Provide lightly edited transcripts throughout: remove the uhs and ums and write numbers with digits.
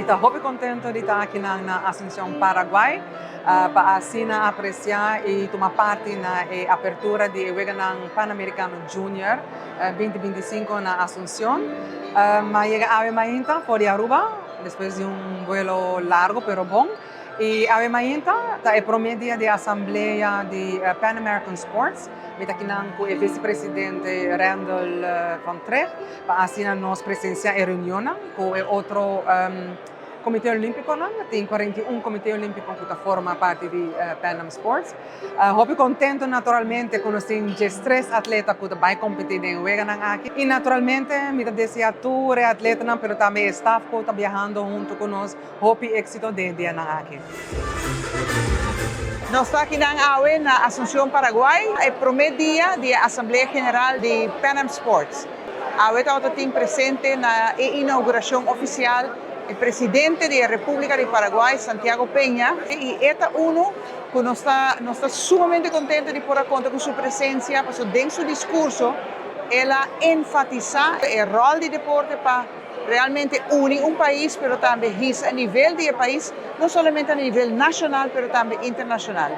Estou muito contente de estar aqui na Assunção, Paraguai, para assim apreciar e tomar parte na abertura de Weganang Pan-Americano Junior 2025 na Asunción. Mas llega a Mainta por Aruba, después de un vuelo largo pero bom. E a Mainta é o primeiro dia de assembleia de Pan American Sports. Met aqui com o vice-presidente Randall Van Trecht, para assim nós presenciar a reunião com o outro Comitê Olímpico, tem 41 Comitê Olímpico que forma parte de Pan Am Sports. Estou contente naturalmente com os 3 atletas que vão competir em Weganang aqui. E naturalmente, me desejo a todos os atletas, mas também o staff que está viajando junto conosco. Hope êxito de dia aqui. Nós estamos aqui na Asunción, Paraguai, é o primeiro dia da Assembleia General de Pan Am Sports. A AWE está presente na inauguração oficial o presidente da República de Paraguai, Santiago Peña, e este uno que nós está sumamente contente de poder contar com sua presença, porque dentro do seu discurso, ela enfatiza o rol do deporte para realmente unir país, mas também a nível do país, não somente a nível nacional, mas também internacional.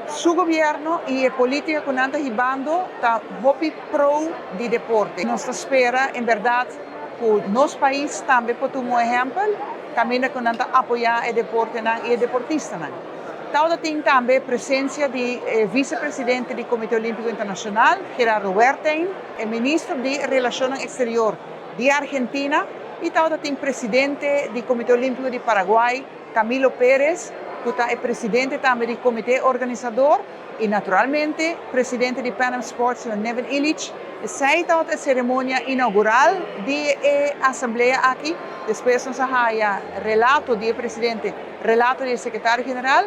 Su governo e a política que está llevando está muito pro de deporte. Nós esperamos, em verdade, que nosso país também pode tomar um exemplo, caminho que nós apoiar o deporte e o deportista. Então, tem também a presença do vice-presidente do Comitê Olímpico Internacional, Gerardo Wertheim, o ministro de Relações Exteriores de Argentina, e também tem o presidente do Comitê Olímpico de Paraguai, Camilo Pérez, que é presidente também do comitê organizador, e naturalmente presidente de Pan Am Sports, Neven Illich. Sai a cerimônia inaugural da Assembleia aqui, depois nós temos relato do presidente, relato do secretário-geral,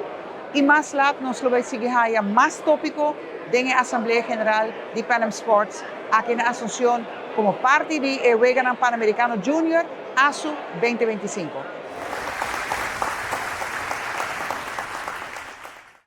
e mais lá nós vamos seguir mais tópico da Assembleia General de Pan Am Sports aqui na Asunción, como parte do Weganang Pan-Americano Junior ASU 2025.